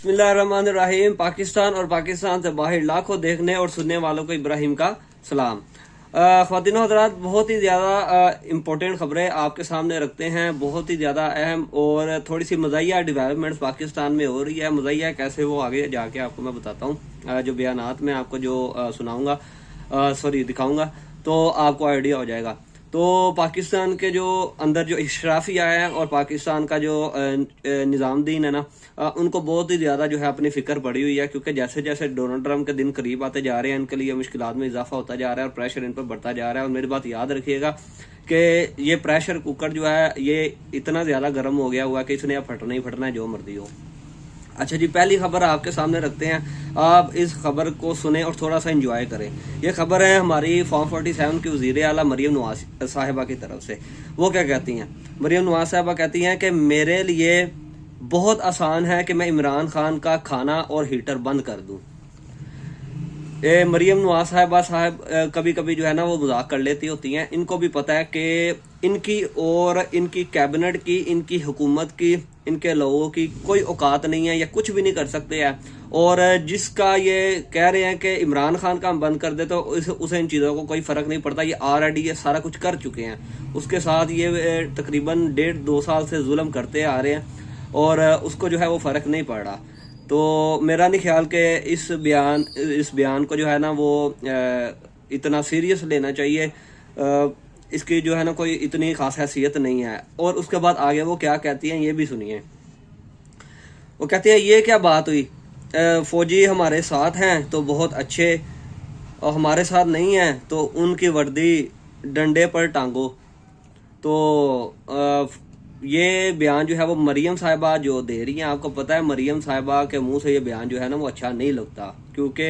बिस्मिल्लाहिर्रहमानिर्रहीम। पाकिस्तान और पाकिस्तान से बाहर लाखों देखने और सुनने वालों को इब्राहिम का सलाम। ख्वातीन हज़रात, बहुत ही ज़्यादा इम्पोर्टेंट खबरें आपके सामने रखते हैं, बहुत ही ज़्यादा अहम और थोड़ी सी मज़ाहिया डेवलपमेंट्स पाकिस्तान में हो रही है। मज़ाहिया कैसे, वो आगे जाके आपको मैं बताता हूँ। जो बयानात में आपको जो सुनाऊँगा, दिखाऊँगा, तो आपको आइडिया हो जाएगा। तो पाकिस्तान के जो अंदर जो इशराफिया है और पाकिस्तान का जो निज़ामुद्दीन है ना, उनको बहुत ही ज़्यादा जो है अपनी फिक्र पड़ी हुई है, क्योंकि जैसे जैसे डोनाल्ड ट्रंप के दिन करीब आते जा रहे हैं, इनके लिए मुश्किलात में इजाफा होता जा रहा है और प्रेशर इन पर बढ़ता जा रहा है। और मेरी बात याद रखिएगा कि ये प्रेशर कुकर जो है ये इतना ज़्यादा गर्म हो गया हुआ है कि इसने अब फटना ही फटना है, जो मर्जी हो। अच्छा जी, पहली खबर आपके सामने रखते हैं। आप इस खबर को सुने और थोड़ा सा एंजॉय करें। ये खबर है हमारी फॉर्म 47 की वज़ीर आला मरियम नवाज साहिबा की तरफ से। वो क्या कहती हैं? मरियम नवाज साहिबा कहती हैं कि मेरे लिए बहुत आसान है कि मैं इमरान खान का खाना और हीटर बंद कर दूं। मरियम नवाज साहब कभी कभी जो है ना वो मजाक कर लेती होती हैं। इनको भी पता है कि इनकी और इनकी कैबिनेट की, इनकी हुकूमत की, इनके लोगों की कोई औकात नहीं है, या कुछ भी नहीं कर सकते हैं। और जिसका ये कह रहे हैं कि इमरान खान का हम बंद कर दे तो उसे इन चीज़ों को कोई फ़र्क नहीं पड़ता। ये ऑलरेडी ये सारा कुछ कर चुके हैं। उसके साथ ये तकरीबन 1.5-2 साल से जुल्म करते आ रहे हैं और उसको जो है वो फ़र्क नहीं पड़ रहा। तो मेरा नहीं ख्याल कि इस बयान को जो है ना वो इतना सीरियस लेना चाहिए। इसकी जो है ना कोई इतनी खास हैसियत नहीं है। और उसके बाद आगे वो क्या कहती हैं ये भी सुनिए। वो कहती हैं, ये क्या बात हुई, फौजी हमारे साथ हैं तो बहुत अच्छे, और हमारे साथ नहीं हैं तो उनकी वर्दी डंडे पर टांगो। तो ये बयान जो है वो मरियम साहिबा जो दे रही हैं। आपको पता है मरियम साहिबा के मुंह से ये बयान जो है ना वो अच्छा नहीं लगता, क्योंकि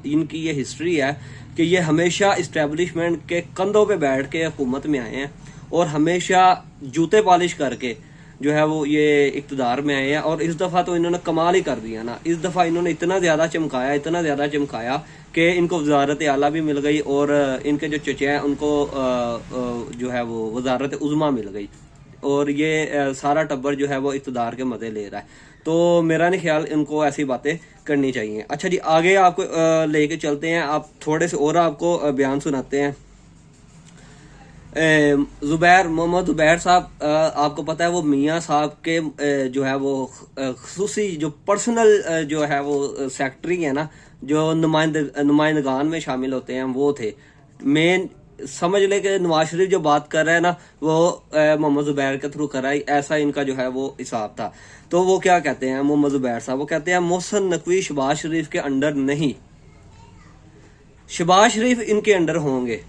इनकी ये हिस्ट्री है कि ये हमेशा इस्टेब्लिशमेंट के कंधों पे बैठ के हुकूमत में आए हैं और हमेशा जूते पॉलिश करके जो है वो ये इक़्तिदार में आए हैं। और इस दफ़ा तो इन्होंने कमाल ही कर दिया ना। इस दफ़ा इन्होंने इतना ज़्यादा चमकाया कि इनको वज़ारत आला भी मिल गई और इनके जो चचे हैं उनको जो है वो वज़ारत उज़्मा मिल गई। और ये सारा टब्बर जो है वो इक़्तिदार के मज़े ले रहा है। तो मेरा नहीं ख्याल इनको ऐसी बातें करनी चाहिए। अच्छा जी, आगे आपको लेके चलते हैं। आप थोड़े से और आपको बयान सुनाते हैं। मोहम्मद ज़ुबैर साहब, आपको पता है वो मियाँ साहब के जो है वो खुसूसी जो पर्सनल जो है वो सेक्रेटरी है ना, जो नुमाइंदगान में शामिल होते हैं, वो थे मेन। समझ ले कि नवाज शरीफ जो बात कर रहा है ना वो मोहम्मद ज़ुबैर के थ्रू कर रहा है, ऐसा इनका जो है वो हिसाब था। तो वो क्या कहते हैं मोहम्मद ज़ुबैर साहब? वो कहते हैं मोहसिन नकवी शहबाज शरीफ के अंडर नहीं, शहबाज शरीफ इनके अंडर होंगे,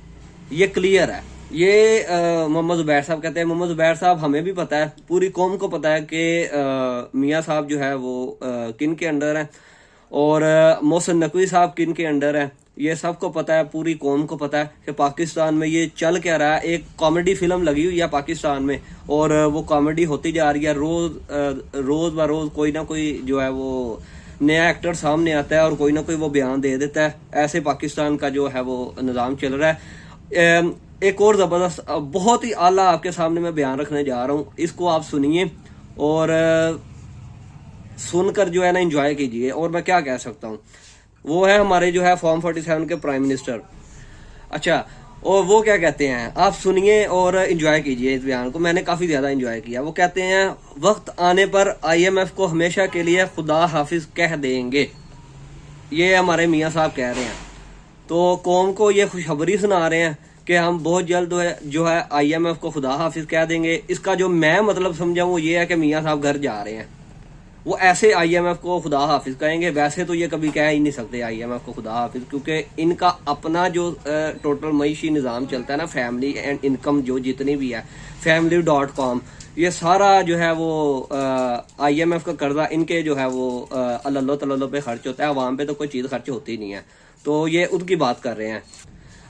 ये क्लियर है। ये मोहम्मद ज़ुबैर साहब कहते हैं। मोहम्मद ज़ुबैर साहब, हमें भी पता है, पूरी कौम को पता है कि मियाँ साहब जो है वो किन के अंडर है और मोहसिन नकवी साहब किन के अंडर है। ये सबको पता है, पूरी कौम को पता है कि पाकिस्तान में ये चल क्या रहा है। एक कॉमेडी फिल्म लगी हुई है पाकिस्तान में और वो कॉमेडी होती जा रही है। रोज ब रोज कोई ना कोई जो है वो नया एक्टर सामने आता है और कोई ना कोई वो बयान दे देता है। ऐसे पाकिस्तान का जो है वो निज़ाम चल रहा है। एक और ज़बरदस्त, बहुत ही आला आपके सामने मैं बयान रखने जा रहा हूँ, इसको आप सुनिए और सुनकर जो है ना एंजॉय कीजिए। और मैं क्या कह सकता हूँ, वो है हमारे जो है फॉर्म 47 के प्राइम मिनिस्टर। अच्छा, और वो क्या कहते हैं आप सुनिए और एंजॉय कीजिए इस बयान को। मैंने काफ़ी ज़्यादा एंजॉय किया। वो कहते हैं, वक्त आने पर IMF को हमेशा के लिए खुदा हाफिज कह देंगे। ये हमारे मियाँ साहब कह रहे हैं। तो कौम को ये खुशखबरी सुना रहे हैं कि हम बहुत जल्द जो है IMF को खुदा हाफिज कह देंगे। इसका जो मैं मतलब समझा वो ये है कि मियाँ साहब घर जा रहे हैं, वो ऐसे IMF को खुदा हाफिज कहेंगे। वैसे तो ये कभी कह ही नहीं सकते IMF को खुदा हाफिज, क्योंकि इनका अपना जो टोटल मईशी निज़ाम चलता है ना, फैमिली एंड इनकम जो जितनी भी है, family.com, ये सारा जो है वो IMF का कर्जा इनके जो है वो अल्लो तल्लो पे खर्च होता है। अवाम पे तो कोई चीज़ खर्च होती नहीं है। तो ये उनकी बात कर रहे हैं।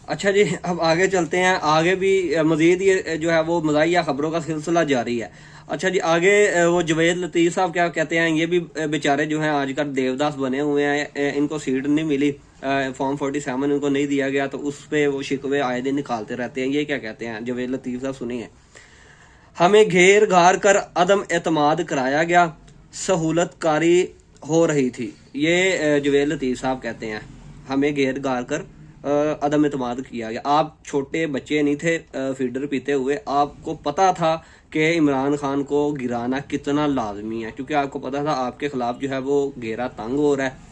अच्छा जी, अब आगे चलते हैं। आगे भी मजीद ये जो है वो मज़ाहिया खबरों का सिलसिला जारी है। अच्छा जी, आगे वो जवेद लतीफ़ साहब क्या कहते हैं? ये भी बेचारे जो हैं आजकल देवदास बने हुए हैं, इनको सीट नहीं मिली, फॉर्म 47 इनको नहीं दिया गया, तो उस पर वो शिकवे आए दिन निकालते रहते हैं। ये क्या कहते हैं जवेद लतीफ़ साहब? सुनिए। हमें घेर घार कर अदम एतमाद कराया गया, सहूलतकारी हो रही थी। ये जवेद लतीफ़ साहब कहते हैं, हमें घेर गार कर अदम एतमाद किया गया। आप छोटे बच्चे नहीं थे फीडर पीते हुए, आपको पता था कि इमरान खान को गिराना कितना लाजमी है, क्योंकि आपको पता था आपके खिलाफ जो है वो घेरा तंग हो रहा है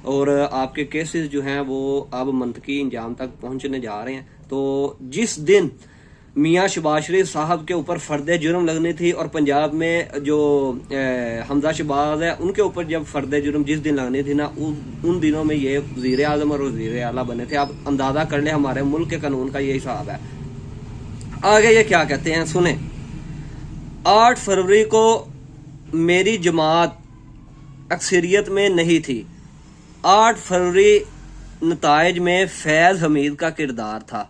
और आपके केसेस जो हैं वो अब मंतकी इंजाम तक पहुंचने जा रहे हैं। तो जिस दिन मियाँ शहबाज शरीफ साहब के ऊपर फर्द जुर्म लगनी थी और पंजाब में जो हमजा शहबाज है उनके ऊपर जब फर्द जुर्म जिस दिन लगनी थी ना, उन दिनों में ये वज़ीर आज़म और वज़ीर आला बने थे। आप अंदाज़ा कर ले हमारे मुल्क के कानून का ये हिसाब है। आगे ये क्या कहते हैं सुने। 8 फरवरी को मेरी जमात अक्सरियत में नहीं थी। 8 फरवरी नताइज में फैज़ हमीद का किरदार था।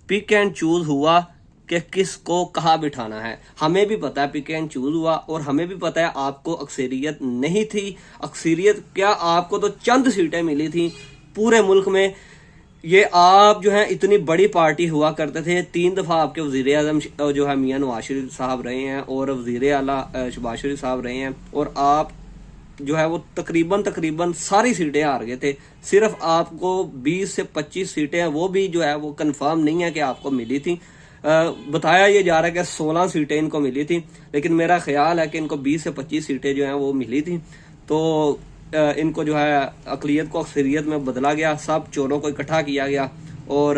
पिक एंड चूज हुआ कि किसको कहाँ बिठाना है। हमें भी पता है पिक एंड चूज हुआ और हमें भी पता है आपको अक्सरियत नहीं थी। अक्सरियत क्या, आपको तो चंद सीटें मिली थी पूरे मुल्क में। ये आप जो है इतनी बड़ी पार्टी हुआ करते थे। 3 दफ़ा आपके वज़ीर आज़म जो है मियाँ नवाज शरीफ साहब रहे हैं और वज़ीर आला शहबाज शरीफ साहब रहे हैं और आप जो है वो तकरीबन सारी सीटें हार गए थे। सिर्फ आपको 20 से 25 सीटें वो भी जो है वो कंफर्म नहीं है कि आपको मिली थी। बताया ये जा रहा है कि 16 सीटें इनको मिली थी, लेकिन मेरा ख्याल है कि इनको 20 से 25 सीटें जो हैं वो मिली थी। तो इनको जो है अक़लियत को अक्सरियत में बदला गया, सब चोरों को इकट्ठा किया गया और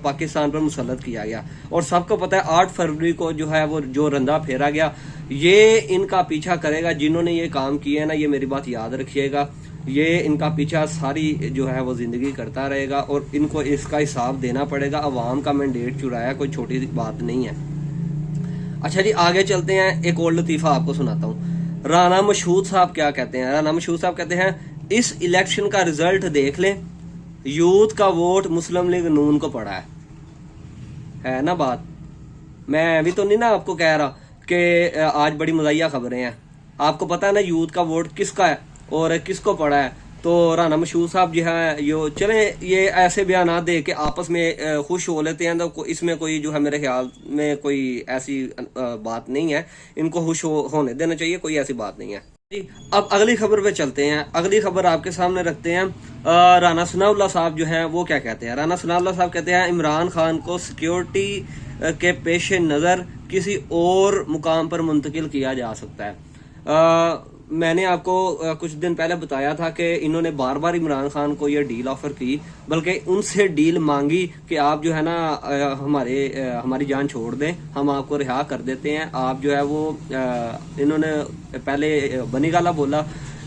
पाकिस्तान पर मुसल्लत किया गया। और सबको पता है 8 फरवरी को जो है वो जो रंदा फेरा गया, ये इनका पीछा करेगा। जिन्होंने ये काम किए हैं ना, ये मेरी बात याद रखिएगा, ये इनका पीछा सारी जो है वो जिंदगी करता रहेगा और इनको इसका हिसाब देना पड़ेगा। अवाम का मैंडेट चुराया कोई छोटी बात नहीं है। अच्छा जी, आगे चलते हैं। एक और लतीफ़ा आपको सुनाता हूँ। राना मशहूद साहब क्या कहते हैं। राना मशहूद साहब कहते हैं, इस इलेक्शन का रिजल्ट देख लें, यूथ का वोट मुस्लिम लीग नून को पड़ा है ना बात। मैं अभी तो नहीं ना आपको कह रहा कि आज बड़ी मज़ाहिया खबरें हैं। आपको पता है ना यूथ का वोट किसका है और किसको पड़ा है। तो राना मशहूद साहब जो है यो चले ये ऐसे बयान दे के आपस में खुश हो लेते हैं, तो इसमें कोई जो है मेरे ख्याल में कोई ऐसी बात नहीं है। इनको खुश होने देना चाहिए, कोई ऐसी बात नहीं है जी। अब अगली खबर पे चलते हैं। अगली खबर आपके सामने रखते हैं। राना सनाउल्लाह साहब जो हैं वो क्या कहते हैं। राना सनाउल्लाह साहब कहते हैं, इमरान खान को सिक्योरिटी के पेश नज़र किसी और मुकाम पर मुंतकिल किया जा सकता है। मैंने आपको कुछ दिन पहले बताया था कि इन्होंने बार बार इमरान खान को यह डील ऑफर की, बल्कि उनसे डील मांगी कि आप जो है ना हमारी जान छोड़ दें, हम आपको रिहा कर देते हैं। आप जो है वो इन्होंने पहले बनी गाला बोला,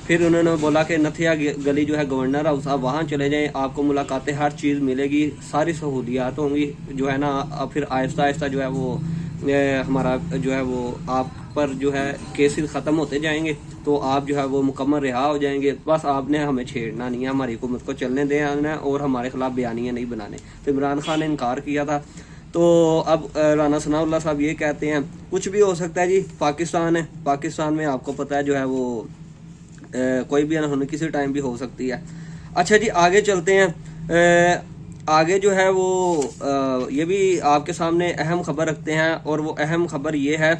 फिर उन्होंने बोला कि नथिया गली जो है गवर्नर हाउस, आप वहाँ चले जाएं, आपको मुलाकातें हर चीज़ मिलेगी, सारी सहूलियात होंगी जो है ना। फिर आहिस्ता आहिस्ता जो है वो हमारा जो है वो आप पर जो है केसेस ख़त्म होते जाएंगे, तो आप जो है वो मुकम्मल रिहा हो जाएंगे। बस आपने हमें छेड़ना नहीं है, हमारी हुकूमत को चलने देना है और हमारे खिलाफ बयानियाँ नहीं बनाने। तो इमरान खान ने इनकार किया था। तो अब राना सनाउल्लाह साहब ये कहते हैं, कुछ भी हो सकता है जी, पाकिस्तान है, पाकिस्तान में आपको पता है जो है वो कोई भी अनहोनी किसी टाइम भी हो सकती है। अच्छा जी, आगे चलते हैं। आगे जो है वो ये भी आपके सामने अहम खबर रखते हैं और वो अहम खबर ये है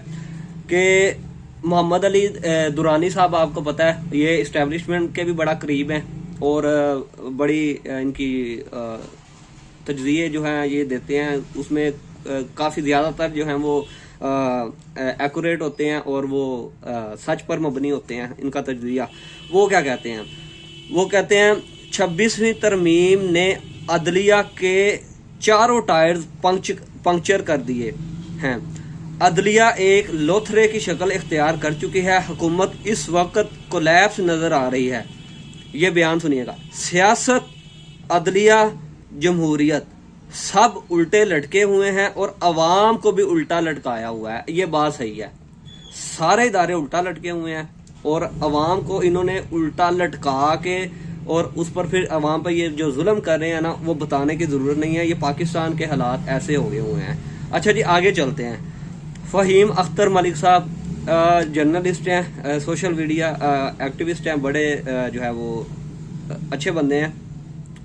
कि मोहम्मद अली दुरानी साहब, आपको पता है ये इस्टेब्लिशमेंट के भी बड़ा करीब हैं और बड़ी इनकी तजज़िये जो हैं ये देते हैं, उसमें काफ़ी ज़्यादातर जो हैं वो एक्यूरेट होते हैं और वो सच पर मबनी होते हैं इनका तजज़िया। वो क्या कहते हैं, वो कहते हैं 26वीं तरमीम ने अदलिया के चारों टायर्स पंक्चर कर दिए हैं। अदलिया एक लोथरे की शक्ल इख्तियार कर चुकी है। हुकूमत इस वक्त कोलैप्स नजर आ रही है। ये बयान सुनिएगा, सियासत, अदलिया, जमहूरियत सब उल्टे लटके हुए हैं और अवाम को भी उल्टा लटकाया हुआ है। ये बात सही है, सारे इदारे उल्टा लटके हुए हैं और अवाम को इन्होंने उल्टा लटका के और उस पर फिर अवाम पर ये जो जुल्म कर रहे हैं ना, वो बताने की ज़रूरत नहीं है। ये पाकिस्तान के हालात ऐसे हो गए हुए हैं। अच्छा जी, आगे चलते हैं। फ़हीम अख्तर मलिक साहब जर्नलिस्ट हैं, सोशल मीडिया एक्टिविस्ट हैं, बड़े जो है वो अच्छे बंदे हैं।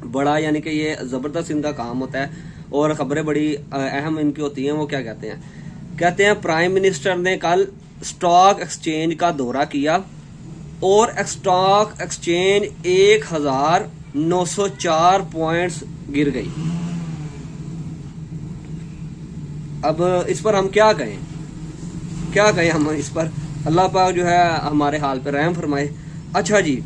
बड़ा यानी कि ये ज़बरदस्त इनका काम होता है और ख़बरें बड़ी अहम इनकी होती हैं। वो क्या कहते हैं, कहते हैं प्राइम मिनिस्टर ने कल स्टॉक एक्सचेंज का दौरा किया और स्टॉक एक्सचेंज 1904 पॉइंट्स गिर गई। अब इस पर हम क्या कहें हम इस पर? अल्लाह पाक जो है हमारे हाल पे रहम फरमाए। अच्छा जी,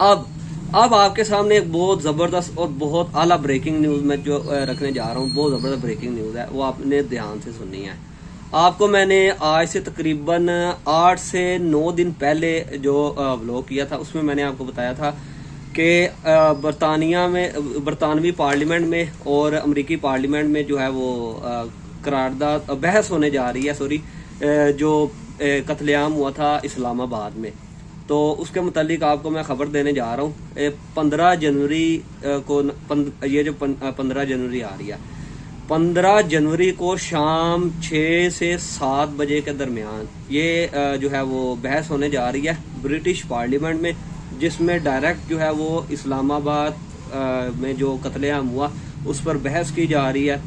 अब आपके सामने एक बहुत ज़बरदस्त और बहुत आला ब्रेकिंग न्यूज़ में जो रखने जा रहा हूँ, बहुत ज़बरदस्त ब्रेकिंग न्यूज़ है, वो आपने ध्यान से सुननी है। आपको मैंने आज से तकरीबन 8 से 9 दिन पहले जो व्लॉग किया था, उसमें मैंने आपको बताया था कि बरतानवी पार्लियामेंट में और अमेरिकी पार्लियामेंट में जो है वो करारदाद बहस होने जा रही है, जो कत्लेआम हुआ था इस्लामाबाद में। तो उसके मुतालिक आपको मैं खबर देने जा रहा हूँ। 15 जनवरी को ये जो 15 जनवरी आ रही है, 15 जनवरी को शाम 6 से 7 बजे के दरमियान ये जो है वो बहस होने जा रही है ब्रिटिश पार्लियामेंट में, जिसमें डायरेक्ट जो है वो इस्लामाबाद में जो कत्लेआम हुआ उस पर बहस की जा रही है।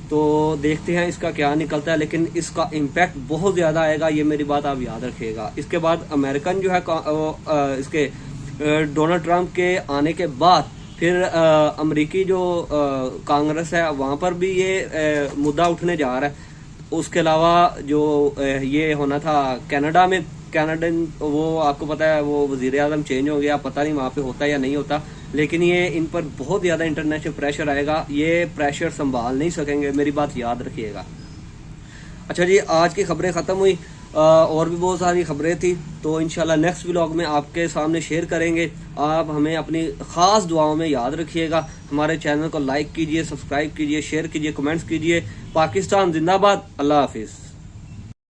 तो देखते हैं इसका क्या निकलता है, लेकिन इसका इम्पैक्ट बहुत ज़्यादा आएगा, ये मेरी बात आप याद रखिएगा। इसके बाद अमेरिकन जो है इसके डोनाल्ड ट्रंप के आने के बाद फिर अमेरिकी जो कांग्रेस है वहाँ पर भी ये मुद्दा उठने जा रहा है। उसके अलावा जो ये होना था कनाडा में, वो आपको पता है वो वजीर आज़म चेंज हो गया, पता नहीं वहाँ पे होता या नहीं होता, लेकिन ये इन पर बहुत ज़्यादा इंटरनेशनल प्रेशर आएगा, ये प्रेशर संभाल नहीं सकेंगे, मेरी बात याद रखिएगा। अच्छा जी, आज की खबरें ख़त्म हुई, और भी बहुत सारी खबरें थी, तो इंशाल्लाह नेक्स्ट व्लॉग में आपके सामने शेयर करेंगे। आप हमें अपनी ख़ास दुआओं में याद रखिएगा। हमारे चैनल को लाइक कीजिए, सब्सक्राइब कीजिए, शेयर कीजिए, कमेंट्स कीजिए। पाकिस्तान जिंदाबाद। अल्लाह हाफिज़।